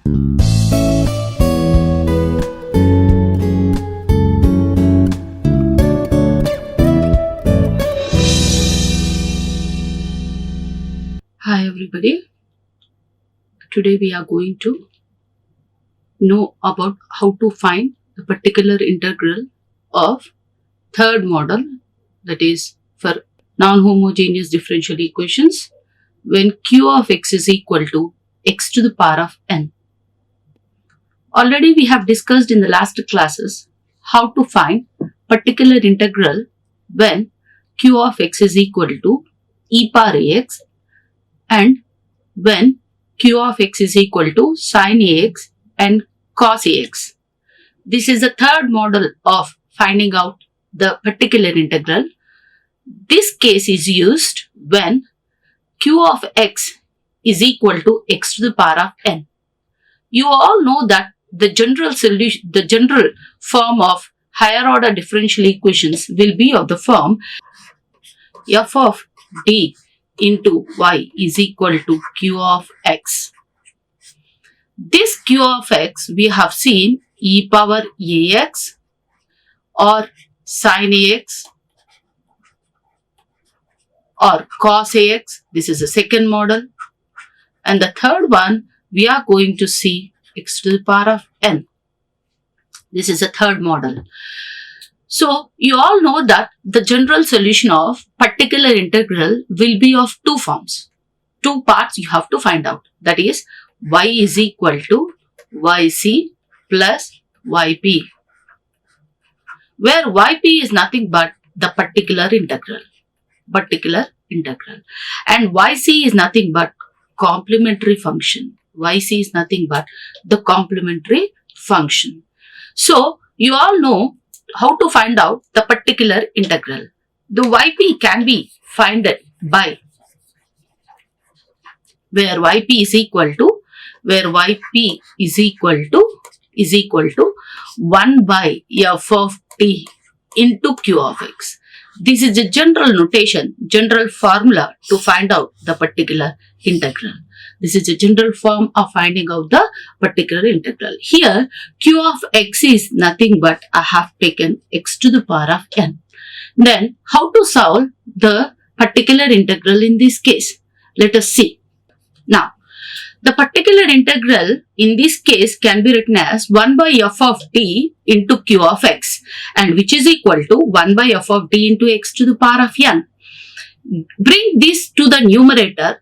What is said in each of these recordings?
Hi everybody, today we are going to know about how to find the particular integral of third model, that is for non-homogeneous differential equations when q of x is equal to x to the power of n. Already we have discussed in the last classes how to find particular integral when q of x is equal to e power ax and when q of x is equal to sin ax and cos ax. This is the third model of finding out the particular integral. This case is used when q of x is equal to x to the power of n. You all know that the general form of higher order differential equations will be of the form f of d into y is equal to q of x. This q of x we have seen e power ax or sin ax or cos ax. This is the second model. And the third one we are going to see x to the power of n. This is the third model. So you all know that the general solution of particular integral will be of two forms. Two parts you have to find out. That is y is equal to yc plus yp, where yp is nothing but the particular integral. And yc is nothing but complementary function. Yc is nothing but the complementary function. So you all know how to find out the particular integral. The yp can be found by where yp is equal to 1 by f of t into q of x. This is the general notation, general formula to find out the particular integral. This is a general form of finding out the particular integral. Here, q of x is nothing but I have taken x to the power of n. Then, how to solve the particular integral in this case? Let us see. Now, the particular integral in this case can be written as 1 by f of t into q of x, and which is equal to 1 by f of t into x to the power of n. Bring this to the numerator.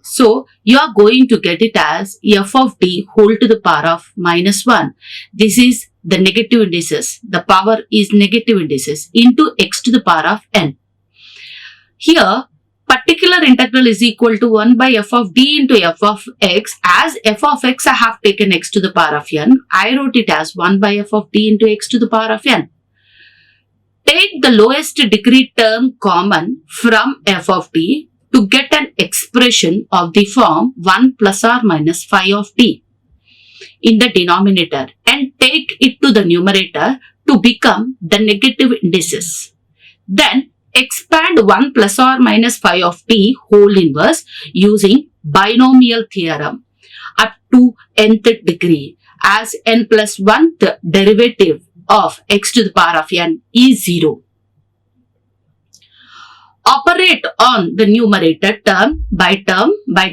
So you are going to get it as f of t whole to the power of minus 1. This is the negative indices. The power is negative indices into x to the power of n. Here, particular integral is equal to 1 by f of d into f of x. As f of x I have taken x to the power of n, I wrote it as 1 by f of d into x to the power of n. Take the lowest degree term common from f of t to get an expression of the form 1 plus or minus phi of t in the denominator, and take it to the numerator to become the negative indices. Then expand 1 plus or minus phi of t whole inverse using binomial theorem up to nth degree, as n plus 1th derivative of x to the power of n is 0. Operate on the numerator term by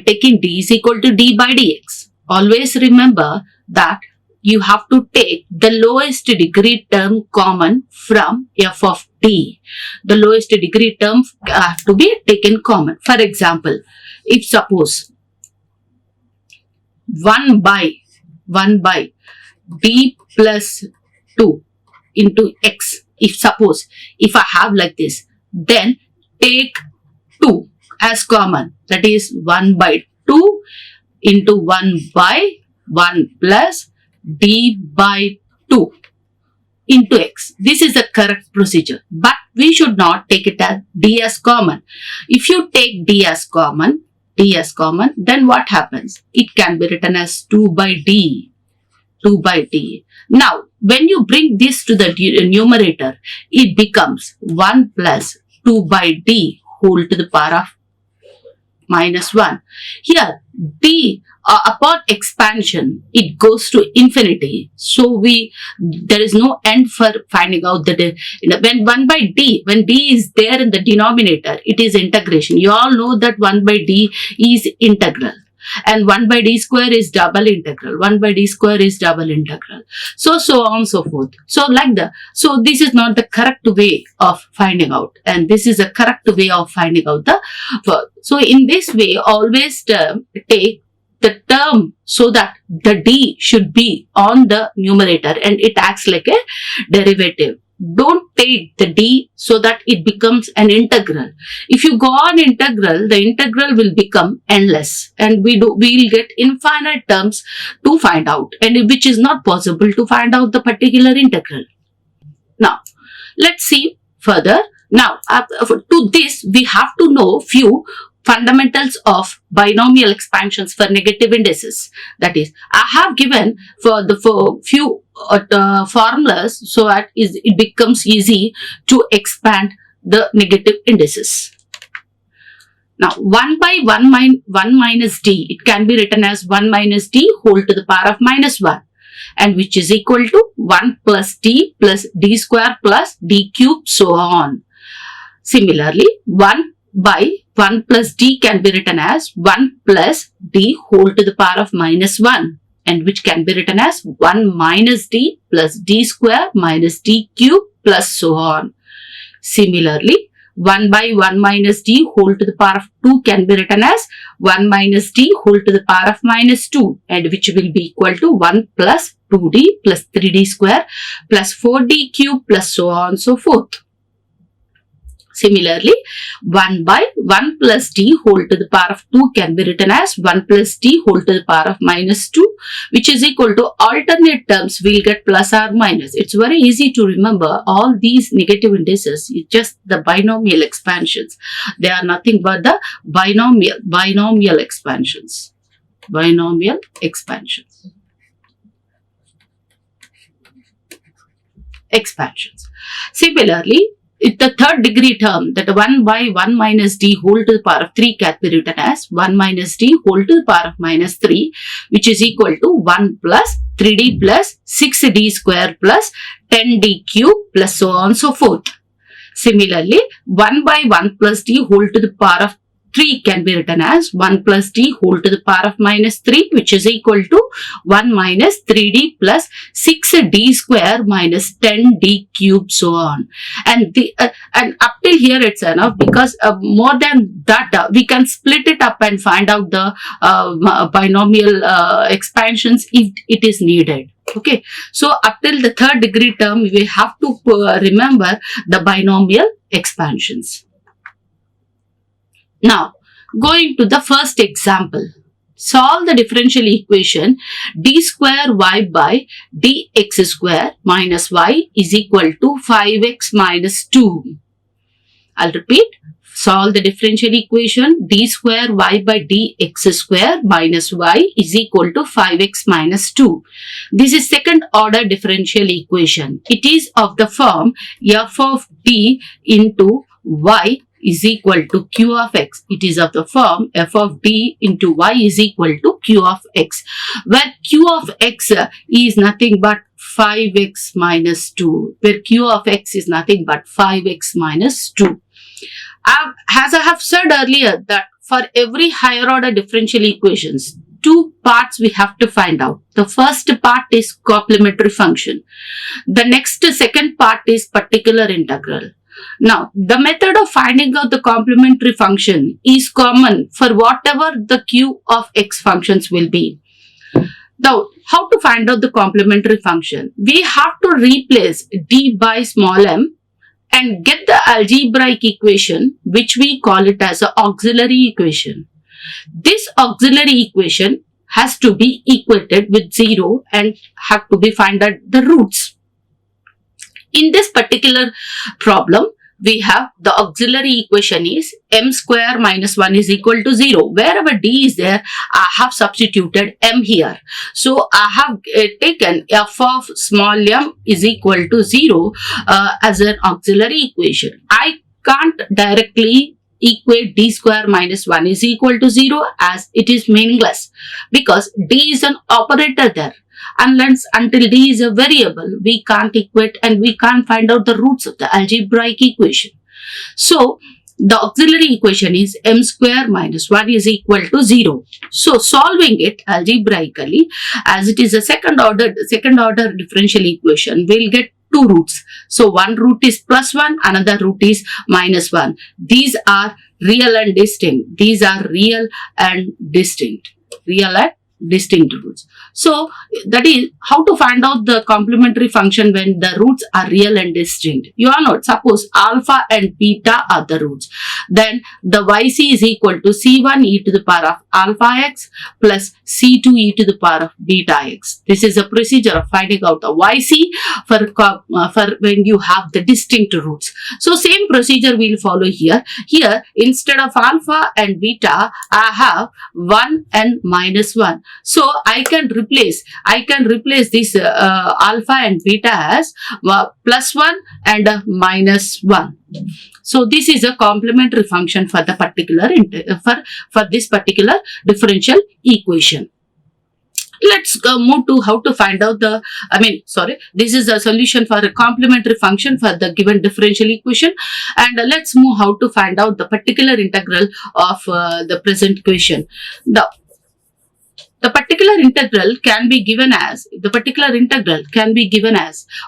taking d is equal to d by dx. Always remember that you have to take the lowest degree term common from f of t. The lowest degree term have to be taken common. For example, if suppose 1 by d plus 2 into x, if I have like this, then take 2 as common, that is 1 by 2 into 1 by 1 plus d by 2 into x. This is the correct procedure, but we should not take it as d as common. If you take d as common, then what happens? It can be written as 2 by d. Now, when you bring this to the numerator, it becomes 1 plus 2 by d whole to the power of minus 1. Here, d upon expansion, it goes to infinity. So there is no end for finding out that when 1 by d, when d is there in the denominator, it is integration. You all know that 1 by d is integral. And 1 by d square is double integral. 1 by d square is double integral. So on so forth. So this is not the correct way of finding out. And this is a correct way of finding out so in this way, always take the term so that the d should be on the numerator and it acts like a derivative. Don't take the d so that it becomes an integral. If you go on integral, the integral will become endless and we'll get infinite terms to find out, and which is not possible to find out the particular integral. Now, let's see further. Now, to this, we have to know few fundamentals of binomial expansions for negative indices. That is, I have given for few formulas so that it becomes easy to expand the negative indices. Now, 1 by 1 minus d, it can be written as 1 minus d whole to the power of minus 1, and which is equal to 1 plus d square plus d cube, so on. Similarly, 1 by 1 plus d can be written as 1 plus d whole to the power of minus 1, and which can be written as 1 minus d plus d square minus d cube plus so on. Similarly, 1 by 1 minus d whole to the power of 2 can be written as 1 minus d whole to the power of minus 2, and which will be equal to 1 plus 2d plus 3d square plus 4d cube plus so on so forth. Similarly, 1 by 1 plus d whole to the power of 2 can be written as 1 plus d whole to the power of minus 2, which is equal to alternate terms. We'll get plus or minus. It's very easy to remember all these negative indices. It's just the binomial expansions. They are nothing but the binomial expansions. Binomial expansions. Similarly, the third degree term, that 1 by 1 minus d whole to the power of 3 can be written as 1 minus d whole to the power of minus 3, which is equal to 1 plus 3d plus 6d square plus 10d cube plus so on so forth. Similarly, 1 by 1 plus d whole to the power of 3 can be written as 1 plus d whole to the power of minus 3, which is equal to 1 minus 3d plus 6d square minus 10d cube so on. And up till here it's enough, because more than that we can split it up and find out the binomial expansions if it is needed. Okay, so up till the third degree term we have to remember the binomial expansions. Now, going to the first example. Solve the differential equation d square y by dx square minus y is equal to 5x minus 2. I'll repeat. Solve the differential equation d square y by dx square minus y is equal to 5x minus 2. This is second order differential equation. It is of the form f of d into y is equal to q of x. It is of the form f of d into y is equal to q of x, where q of x is nothing but 5x minus 2, where q of x is nothing but 5x minus 2. As I have said earlier, that for every higher order differential equations, two parts we have to find out. The first part is complementary function. The second part is particular integral. Now, the method of finding out the complementary function is common for whatever the q of x functions will be. Now, how to find out the complementary function? We have to replace d by small m and get the algebraic equation, which we call it as an auxiliary equation. This auxiliary equation has to be equated with 0 and have to be find out the roots. In this particular problem, we have the auxiliary equation is m square minus 1 is equal to 0. Wherever d is there, I have substituted m here. So, I have taken f of small m is equal to 0 as an auxiliary equation. I can't directly equate d square minus 1 is equal to 0, as it is meaningless because d is an operator there. Until d is a variable, we can't equate and we can't find out the roots of the algebraic equation. So the auxiliary equation is m square minus 1 is equal to 0. So solving it algebraically, as it is a second order differential equation, we'll get two roots. So one root is plus 1, another root is minus 1. These are real and distinct. These are real and distinct. Real and distinct roots. So that is how to find out the complementary function when the roots are real and distinct. You all know, suppose alpha and beta are the roots. Then the yc is equal to c1 e to the power of alpha x plus c2 e to the power of beta x. This is a procedure of finding out the yc for when you have the distinct roots. So same procedure we'll follow here. Here instead of alpha and beta, I have 1 and minus 1. So I can replace this alpha and beta as plus 1 and minus 1. So this is a complementary function for the particular for this particular differential equation. Let's move to how to find out this is a solution for a complementary function for the given differential equation, and let's move how to find out the particular integral of the present question. The particular integral can be given as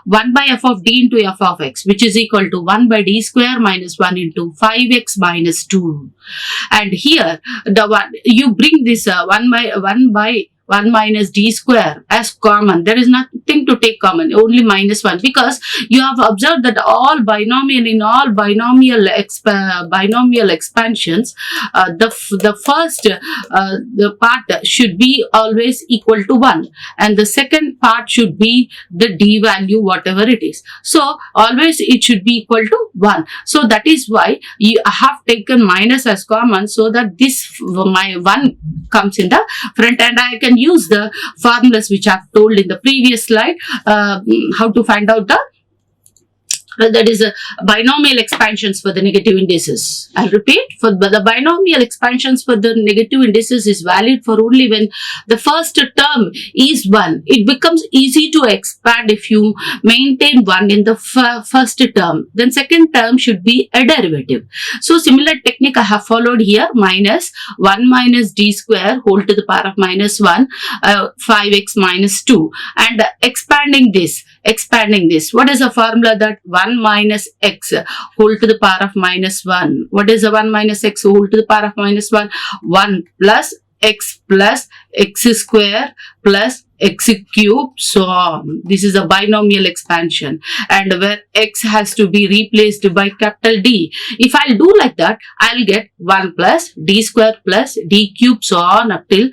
1 by f of d into f of x, which is equal to 1 by d square minus 1 into 5x minus 2. And here you bring this 1 by 1 minus d square as common. There is nothing to take common, only minus 1, because you have observed that all binomial expansions, the first the part should be always equal to 1, and the second part should be the d value, whatever it is. So always it should be equal to 1. So that is why you have taken minus as common, so that this my 1 comes in the front, and I can use the formulas which I have told in the previous slide, how to find out that is binomial expansions for the negative indices. I repeat, for the binomial expansions for the negative indices is valid for only when the first term is 1. It becomes easy to expand if you maintain 1 in the first term. Then second term should be a derivative. So similar technique I have followed here, minus 1 minus d square whole to the power of minus 1, 5x minus 2, and expanding this. What is the formula? That 1 minus x whole to the power of minus 1. What is the 1 minus x whole to the power of minus 1? 1 plus x square plus x cube, so on. This is a binomial expansion, and where x has to be replaced by capital D. If I'll do like that, I'll get 1 plus d square plus d cube, so on up till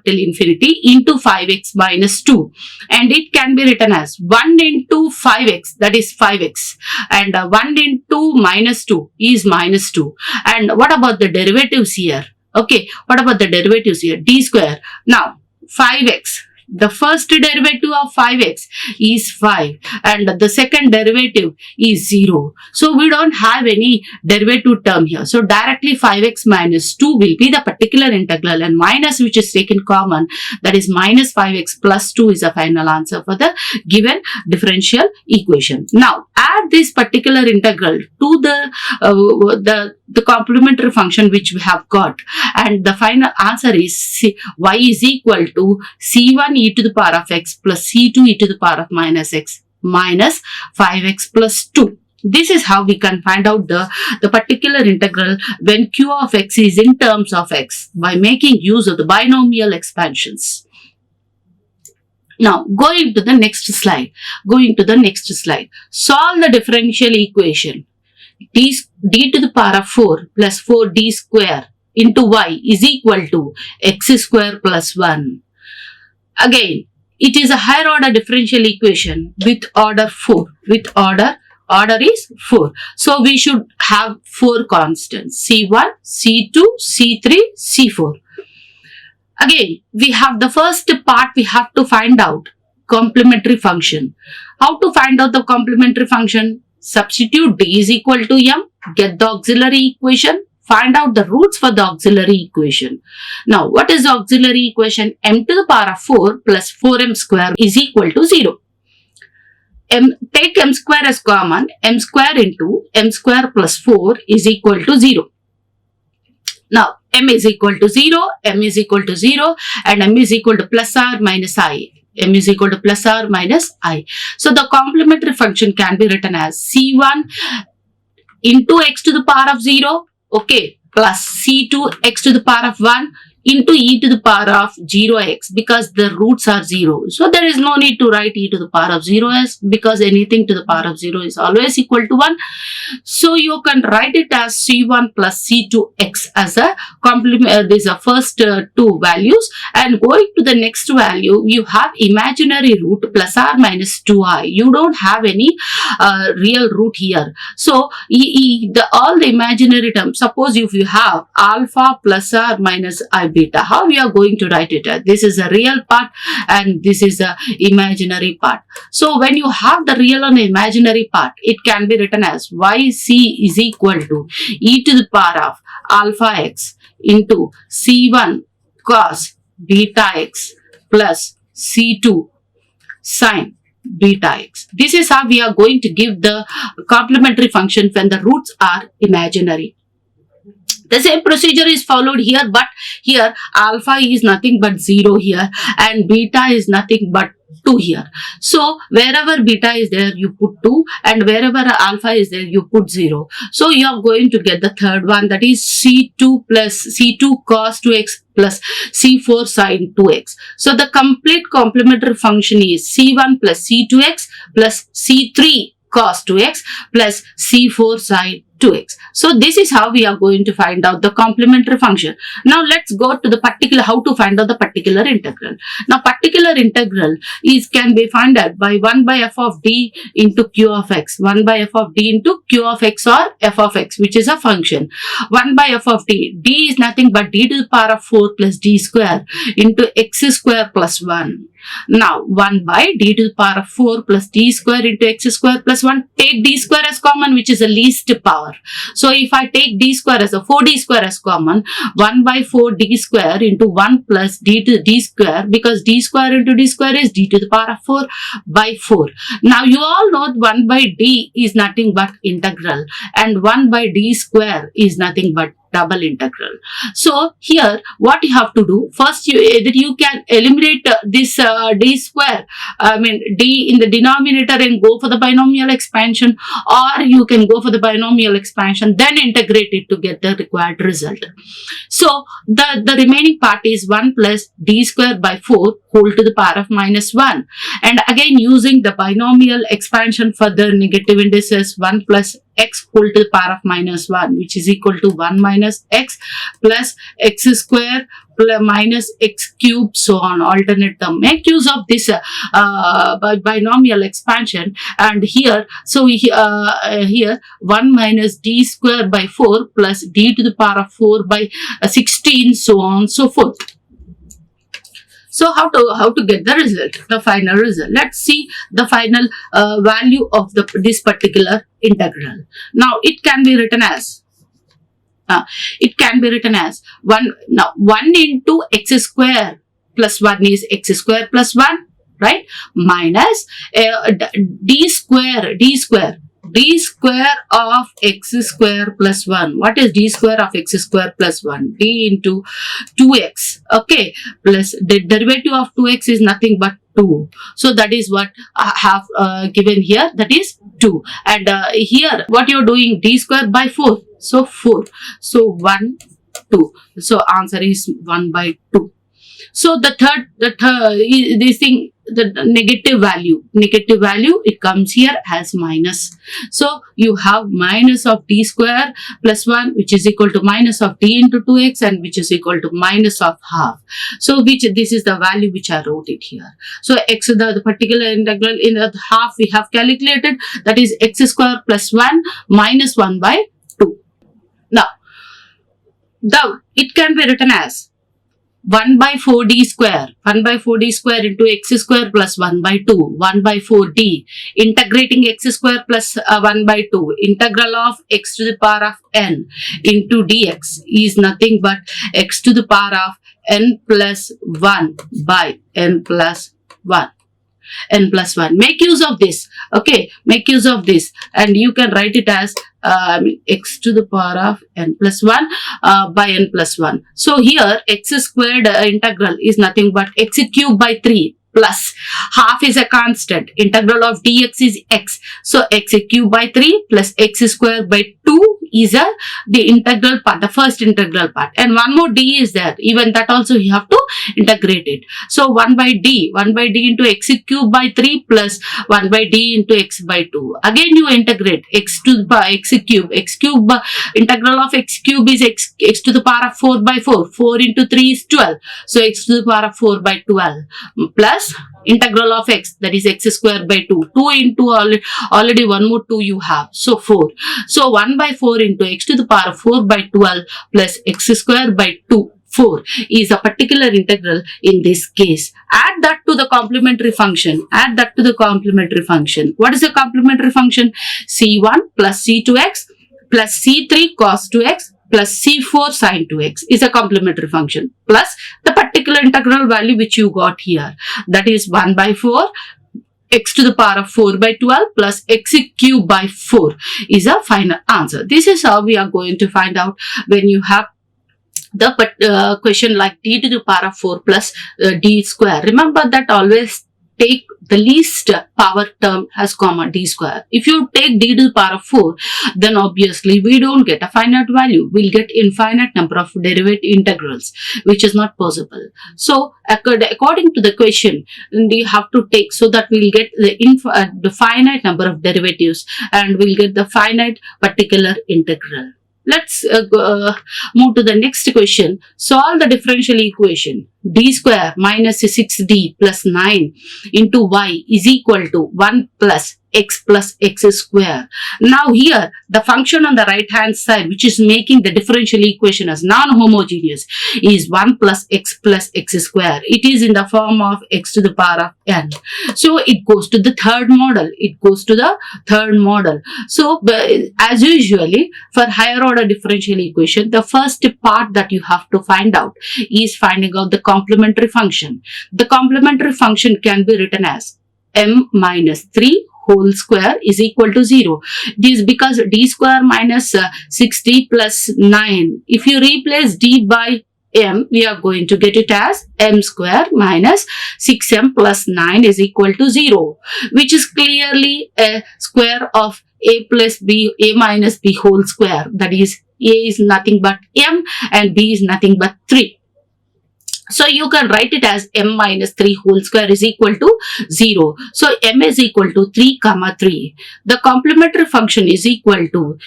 infinity into 5x minus 2, and it can be written as 1 into 5x, that is 5x, and 1 into minus 2 is minus 2. And what about the derivatives here? Okay, what about the derivatives here? D square. Now 5x, the first derivative of 5x is 5, and the second derivative is 0. So we don't have any derivative term here. So directly 5x minus 2 will be the particular integral, and minus which is taken common, that is minus 5x plus 2 is the final answer for the given differential equation. Now add this particular integral to the complementary function which we have got, and the final answer is y is equal to c1 e to the power of x plus c2 e to the power of minus x minus 5x plus 2. This is how we can find out the particular integral when q of x is in terms of x, by making use of the binomial expansions. Now, going to the next slide. Solve the differential equation. D to the power of 4 plus 4d square into y is equal to x square plus 1. Again, it is a higher order differential equation with order 4. Order is 4. So we should have 4 constants: C1, C2, C3, C4. Again, we have the first part, we have to find out complementary function. How to find out the complementary function? Substitute d is equal to m, get the auxiliary equation, find out the roots for the auxiliary equation. Now, what is the auxiliary equation? M to the power of 4 plus 4m square is equal to 0. Take m square as common. M square into m square plus 4 is equal to 0. Now, m is equal to 0, m is equal to 0, and m is equal to plus or minus I. M is equal to plus or minus I. So, the complementary function can be written as C1 into x to the power of 0, okay, plus C2 x to the power of 1 into e to the power of 0x, because the roots are 0. So, there is no need to write e to the power of 0s, because anything to the power of 0 is always equal to 1. So, you can write it as C1 plus C2x as a complement. These are first two values, and going to the next value, you have imaginary root plus or minus 2i. You don't have any real root here. So, all the imaginary terms, suppose if you have alpha plus or minus I beta, how we are going to write it? This is a real part and this is a imaginary part. So, when you have the real and imaginary part, it can be written as yc is equal to e to the power of alpha x into c1 cos beta x plus c2 sin beta x. This is how we are going to give the complementary function when the roots are imaginary. The same procedure is followed here, but here alpha is nothing but 0 here and beta is nothing but 2 here. So, wherever beta is there, you put 2, and wherever alpha is there, you put 0. So, you are going to get the third one, that is C2 plus C2 cos 2x plus C4 sin 2x. So, the complete complementary function is C1 plus C2x plus C3 cos 2x plus C4 sin 2x. So, this is how we are going to find out the complementary function. Now, let's go to the particular, how to find out the particular integral. Now, particular integral can be found out by 1 by f of d into q of x. 1 by f of d into q of x or f of x, which is a function. 1 by f of d. D is nothing but d to the power of 4 plus d square into x square plus 1. Now, 1 by d to the power of 4 plus d square into x square plus 1. Take d square as common, which is the least power. So, if I take d square as a 4d square as common, 1 by 4d square into 1 plus d to d square, because d square into d square is d to the power of 4 by 4. Now, you all know 1 by d is nothing but integral and 1 by d square is nothing but double integral. So, here what you have to do, first you can eliminate this d square, d in the denominator and go for the binomial expansion, or you can go for the binomial expansion, then integrate it to get the required result. So, the remaining part is 1 plus d square by 4 whole to the power of minus 1. And again, using the binomial expansion for the negative indices, 1 plus x whole to the power of minus 1, which is equal to 1 minus x plus x square plus minus x cube, so on, alternate term. Make use of this binomial expansion, and here, so here 1 minus d square by 4 plus d to the power of 4 by 16, so on, so forth. So, how to get the result, the final result? Let's see the final value of this particular integral. Now, it can be written as 1 into x square plus 1 is x square plus 1, right? Minus d square of x square plus 1. What is d square of x square plus 1? D into 2x, okay, plus the derivative of 2x is nothing but 2. So, that is what I have given here, that is 2. And here, what you are doing, d square by 4. So, 4. So, 1, 2. So, answer is 1 by 2. So, the negative value, it comes here as minus. So, you have minus of d square plus 1, which is equal to minus of d into 2x, and which is equal to minus of half. So, this is the value which I wrote it here. So, x, the particular integral in the half we have calculated, that is x square plus 1 minus 1 by 2. Now, it can be written as 1 by 4d square. 1 by 4d square into x square plus 1 by 2. 1 by 4d. Integrating x square plus 1 by 2. Integral of x to the power of n into dx is nothing but x to the power of n plus 1 by n plus 1. N plus 1. Make use of this. Okay, make use of this, and you can write it as x to the power of n plus 1 by n plus 1. So here x squared integral is nothing but x cubed by 3 plus half is a constant. Integral of dx is x. So x cubed by 3 plus x squared by 2 is the integral part, the first integral part. And one more d is there. Even that also you have to integrate it. So 1 by d into x cubed by 3 plus 1 by d into x by 2. Again you integrate x to the x cube. X cube integral of x cube is x to the power of 4 by 4. 4 into 3 is 12. So x to the power of 4 by 12 plus integral of x, that is x square by 2. 2 into already one more 2 you have. So 4. So 1 by 4 into x to the power of 4 by 12 plus x square by 2. 4 is a particular integral in this case. Add that to the complementary function. Add that to the complementary function. What is the complementary function? C1 plus C2x plus C3 cos 2x plus C4 sin 2x is a complementary function, plus the particular integral value which you got here, that is 1 by 4 x to the power of 4 by 12 plus x cubed by 4 is a final answer. This is how we are going to find out when you have the question like d to the power of 4 plus d square. Remember that always take the least power term as comma d square. If you take d to the power of 4, then obviously we don't get a finite value. We'll get infinite number of derivative integrals, which is not possible. So according to the question, you have to take so that we'll get the finite number of derivatives and we'll get the finite particular integral. Let's move to the next question. Solve the differential equation. D square minus 6d plus 9 into y is equal to 1 plus x square. Now here the function on the right hand side which is making the differential equation as non-homogeneous is 1 plus x square. It is in the form of x to the power of n. So it goes to the third model. It goes to the third model. So as usually for higher order differential equation, the first part that you have to find out is finding out the complementary function. The complementary function can be written as m minus 3 whole square is equal to 0. This is because d square minus 6d plus 9. If you replace d by m, we are going to get it as m square minus 6m plus 9 is equal to 0, which is clearly a square of a plus b, a minus b whole square. That is, a is nothing but m and b is nothing but 3. So you can write it as m minus 3 whole square is equal to 0. So m is equal to 3 comma 3. The complementary function is equal to,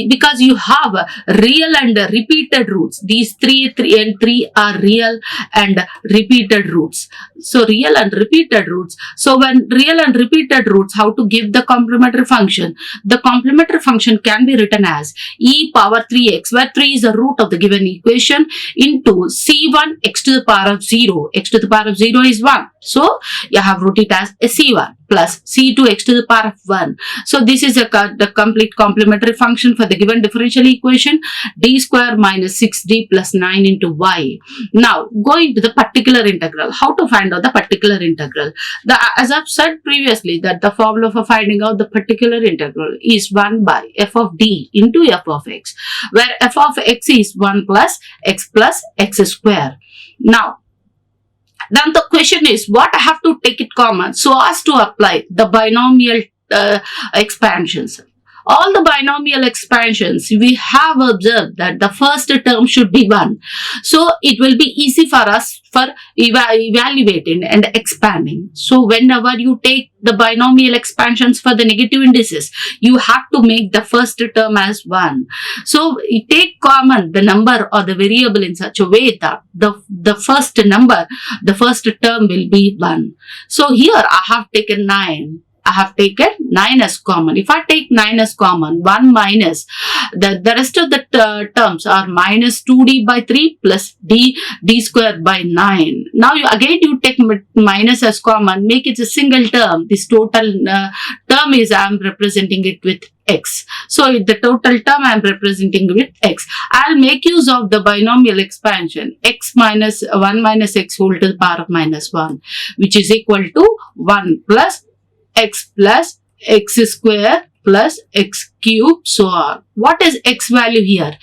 because you have real and repeated roots. These 3 and 3 are real and repeated roots. So real and repeated roots. So when real and repeated roots, how to give the complementary function? The complementary function can be written as e power 3x, where 3 is the root of the given equation, into c1 x to the power of 0. X to the power of 0 is 1. So you have wrote it as a c1 plus c2 x to the power of 1. So this is the complete complementary function for the given differential equation, d square minus 6d plus 9 into y. Now going to the particular integral. How to find out the particular integral? As I've said previously, that the formula for finding out the particular integral is 1 by f of d into f of x, where f of x is 1 plus x square. Now, then the question is, what I have to take it common so as to apply the binomial expansions. All the binomial expansions, we have observed that the first term should be 1. So it will be easy for us for evaluating and expanding. So whenever you take the binomial expansions for the negative indices, you have to make the first term as 1. So you take common the number or the variable in such a way that the first number, the first term will be 1. So here I have taken 9. I have taken 9 as common. If I take 9 as common, 1 minus, the rest of the terms are minus 2d by 3 plus d square by 9. Now you take minus as common, make it a single term. This total term is, I am representing it with x. So the total term I am representing with x. I'll make use of the binomial expansion, x minus 1 minus x whole to the power of minus 1, which is equal to 1 plus x square plus x cube, so on. What is x value here?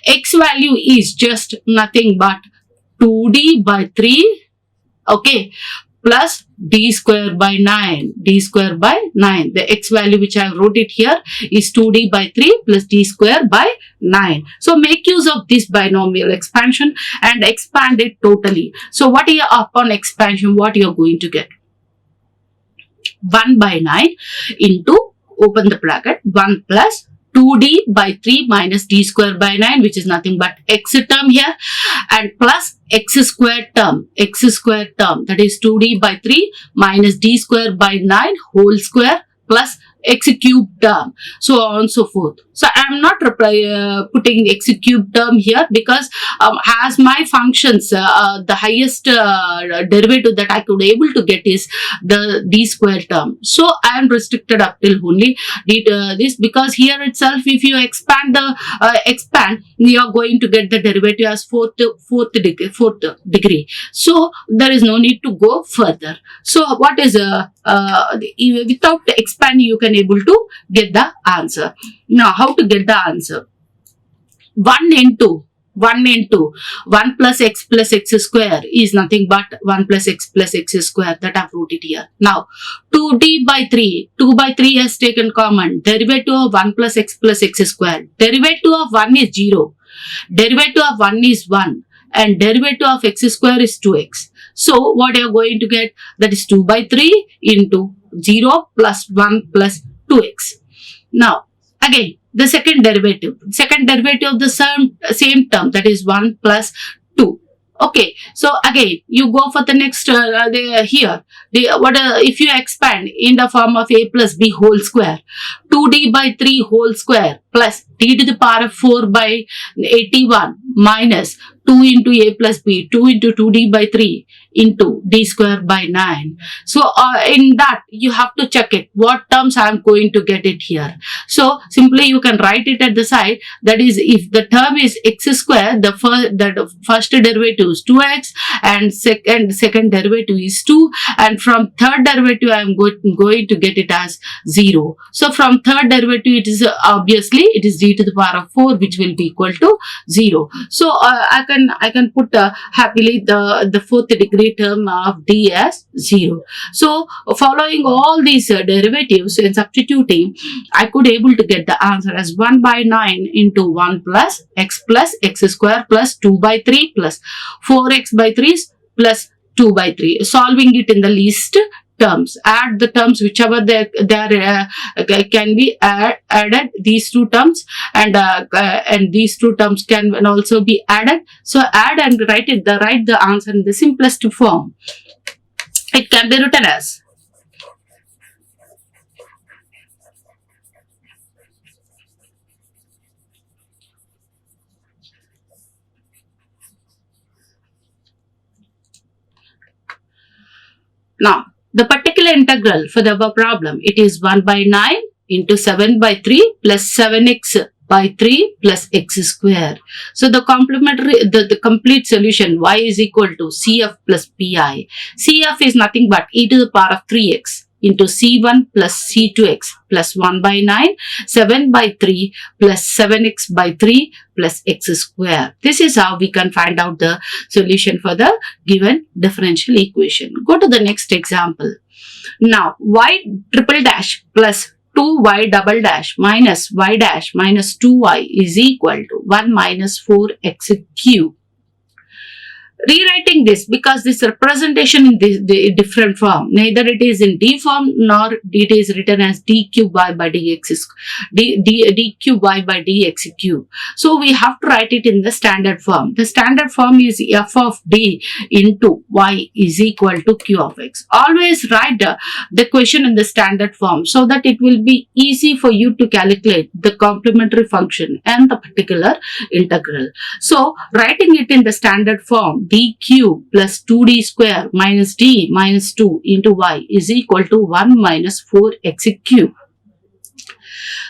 X value is just nothing but 2d by 3, okay, plus d square by 9. The x value which I wrote it here is 2d by 3 plus d square by 9. So make use of this binomial expansion and expand it totally. So what here upon expansion, what you are going to get? 1 by 9 into, open the bracket, 1 plus 2d by 3 minus d square by 9, which is nothing but x term here, and plus x square term, that is 2d by 3 minus d square by 9 whole square plus x cube term, so on and so forth. So I am not putting x cube term here because as my functions, the highest derivative that I could able to get is the d square term. So I am restricted up till only this, because here itself, if you expand you are going to get the derivative as fourth degree. So there is no need to go further. So what is without expanding, you can able to get the answer. Now how to get the answer? 1 into 1 plus x square is nothing but 1 plus x square, that I have wrote it here. Now 2d by 3, 2 by 3 has taken common. Derivative of 1 plus x square. Derivative of 1 is 0. Derivative of 1 is 1. And derivative of x square is 2x. So what you are going to get? That is 2 by 3 into 0 plus 1 plus 2x. Now again, the second derivative of the same term, that is 1 plus 2. Okay, so again you go for the next if you expand in the form of a plus b whole square, 2d by 3 whole square plus d to the power of 4 by 81 minus 2 into a plus b, 2 into 2d by 3 into d square by 9. So in that you have to check it, what terms I am going to get it here. So simply you can write it at the side, that is, if the term is x square, the first derivative is 2x and second derivative is 2, and from third derivative I am going to get it as 0. So from third derivative, it is obviously it is d to the power of 4, which will be equal to 0. So I can put happily the fourth degree term of d as 0. So following all these derivatives and substituting, I could able to get the answer as 1 by 9 into 1 plus x square plus 2 by 3 plus 4x by 3 plus 2 by 3. Solving it in the least terms, add the terms whichever they can be added, these two terms, and these two terms can also be added. So add and write the answer in the simplest form. It can be written as now. The particular integral for the above problem, it is 1 by 9 into 7 by 3 plus 7x by 3 plus x square. So the complete solution, y is equal to CF plus PI. CF is nothing but e to the power of 3x into C1 plus C2x plus 1 by 9, 7 by 3 plus 7x by 3 plus x square. This is how we can find out the solution for the given differential equation. Go to the next example. Now, y triple dash plus 2y double dash minus y dash minus 2y is equal to 1 minus 4x cube. rewriting this, because this representation in this different form, neither it is in d form nor it is written as d cube y by dx d cube y by dx cube. So we have to write it in the standard form. The standard form is f of d into y is equal to q of x. Always write the equation in the standard form so that it will be easy for you to calculate the complementary function and the particular integral. So writing it in the standard form, d cube plus 2d square minus d minus 2 into y is equal to 1 minus 4x cube.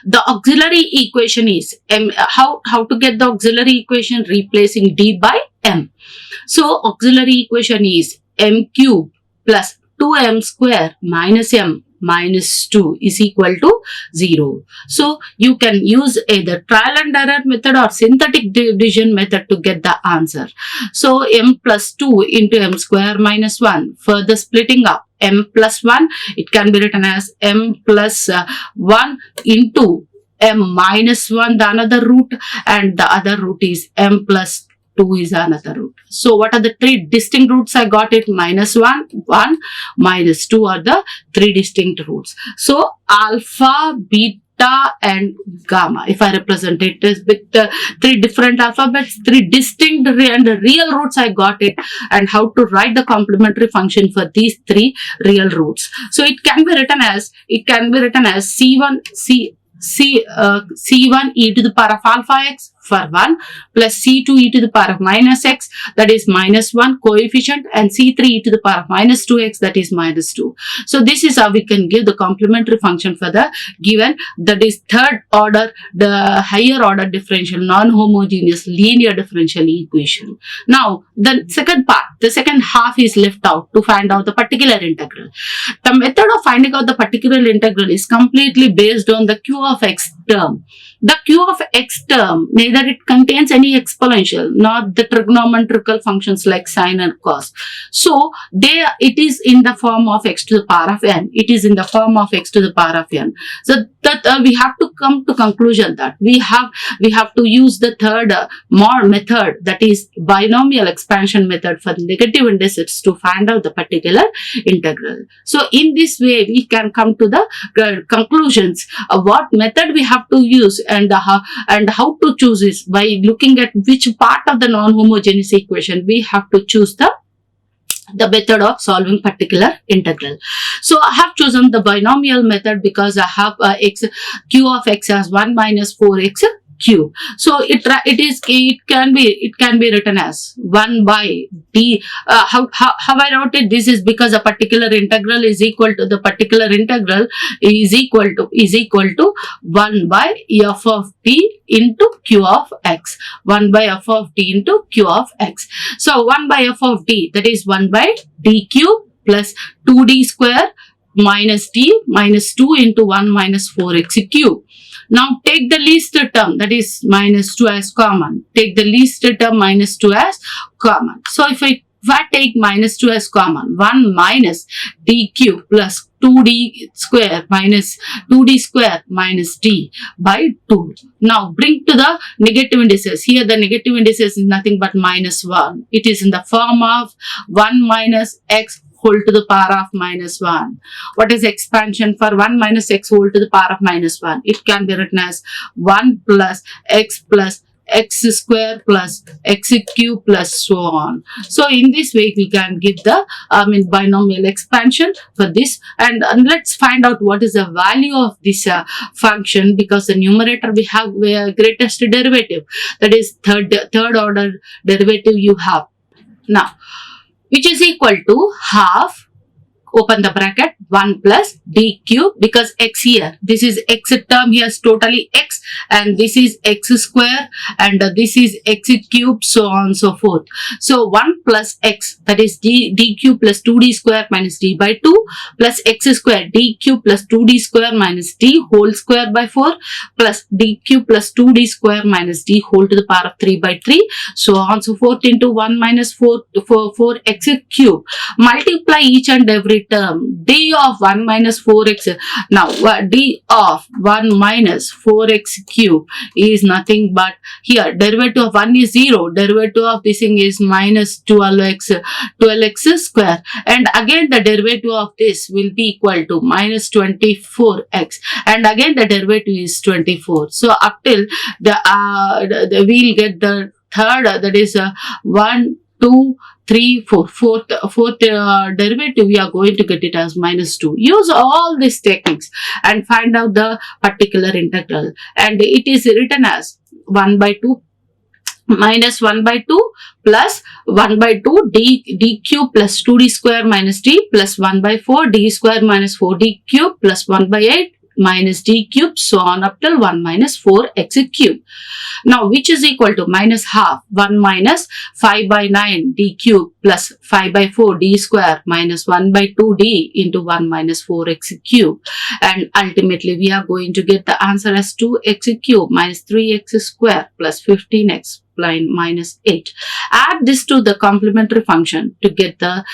The auxiliary equation is how to get the auxiliary equation? Replacing d by m. So auxiliary equation is m cube plus 2m square minus m minus 2 is equal to 0. So you can use either trial and error method or synthetic division method to get the answer. So m plus 2 into m square minus 1. Further splitting up, m plus 1, it can be written as m plus 1 into m minus 1, the another root, and the other root is m plus 2 is another root. So what are the three distinct roots? I got it. Minus 1, 1, minus 2 are the three distinct roots. So alpha, beta and gamma. If I represent it as with three different alphabets, three distinct and real roots, I got it. And how to write the complementary function for these three real roots. So it can be written as C1 e to the power of alpha x for 1 plus C2 e to the power of minus x, that is minus 1 coefficient, and C3 e to the power of minus 2x, that is minus 2. So this is how we can give the complementary function for the given, that is third order, the higher order differential non-homogeneous linear differential equation. Now the second part, the second half is left out to find out the particular integral. The method of finding out the particular integral is completely based on the q of x term. The q of x term, neither it contains any exponential nor the trigonometrical functions like sine and cos. So it is in the form of x to the power of n. It is in the form of x to the power of n. So that we have to come to conclusion that we have to use the third method, that is binomial expansion method for negative indices to find out the particular integral. So in this way we can come to the conclusions of what method we have to use and how to choose is by looking at which part of the non-homogeneous equation we have to choose the method of solving particular integral. So I have chosen the binomial method because I have q of x as 1 minus 4x cube. So it can be written as 1 by d. How I wrote it? This is because a particular integral is equal to 1 by f of t into q of x. 1 by f of t into q of x. So 1 by f of t, that is 1 by d cube plus 2d square minus d minus 2 into 1 minus 4x cube. Now take the least term, that is minus 2 as common. Take the least term minus 2 as common. So if I take minus 2 as common, 1 minus d cube plus 2d square minus 2d square minus d by 2. Now bring to the negative indices. Here the negative indices is nothing but minus 1. It is in the form of 1 minus x whole to the power of minus 1. What is expansion for 1 minus x whole to the power of minus 1? It can be written as 1 plus x square plus x cube plus so on. So in this way we can give the binomial expansion for this, and let's find out what is the value of this function, because the numerator we have greatest derivative, that is third order derivative you have now, which is equal to half, open the bracket, 1 plus d cube, because x here, this is x term here is totally x, and this is x square, and this is x cube, so on and so forth. So 1 plus x, that is d cube plus 2d square minus d by 2 plus x square, d cube plus 2d square minus d whole square by 4 plus d cube plus 2d square minus d whole to the power of 3 by 3, so on and so forth, into 1 minus 4x cube. Multiply each and every term, d of 1 minus 4x. Now, d of 1 minus 4x cube is nothing but, here derivative of 1 is 0, derivative of this thing is minus 12x square, and again the derivative of this will be equal to minus 24x, and again the derivative is 24. So up till we'll get the third, that is 1, 2, 3, 4, fourth derivative, we are going to get it as minus 2. Use all these techniques and find out the particular integral, and it is written as 1 by 2 minus 1 by 2 plus 1 by 2 d cube plus 2d square minus d plus 1 by 4 d square minus 4d cube plus 1 by 8 minus d cube, so on up till 1 minus 4x cube. Now, which is equal to minus half 1 minus 5 by 9 d cube plus 5 by 4 d square minus 1 by 2 d into 1 minus 4x cube, and ultimately we are going to get the answer as 2x cube minus 3x square plus 15x minus 8. Add this to the complementary function to get the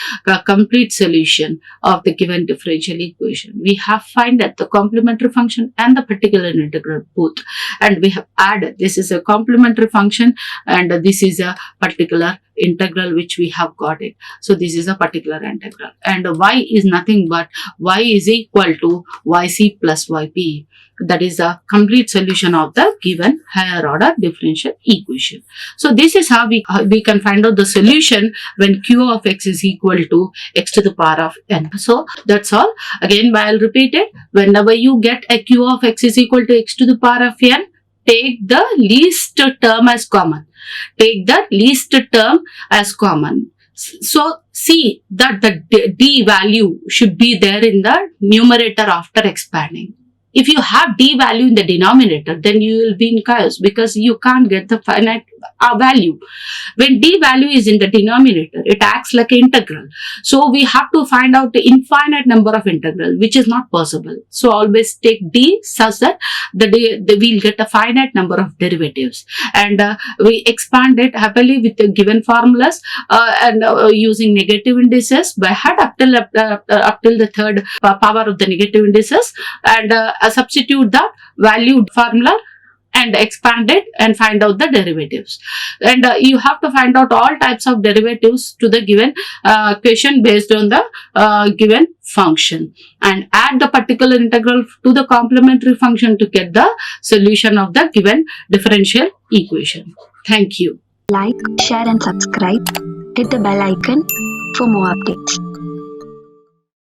complete solution of the given differential equation. We have find that the complementary function and the particular integral both, and we have added, this is a complementary function and this is a particular integral which we have got it. So this is a particular integral, and y is nothing but y is equal to yc plus yp. That is the complete solution of the given higher order differential equation. So this is how we can find out the solution when q of x is equal to x to the power of n. So that's all. Again, I'll repeat it. Whenever you get a q of x is equal to x to the power of n, take the least term as common. Take the least term as common. So see that the d value should be there in the numerator after expanding. If you have d value in the denominator, then you will be in chaos because you can't get the finite value. When d value is in the denominator, it acts like an integral. So we have to find out the infinite number of integral, which is not possible. So always take d such that we'll get a finite number of derivatives, and we expand it happily with the given formulas and using negative indices by head up till the third power of the negative indices, and substitute the valued formula and expand it and find out the derivatives. And you have to find out all types of derivatives to the given question based on the given function, and add the particular integral to the complementary function to get the solution of the given differential equation. Thank you. Like, share and subscribe. Hit the bell icon for more updates.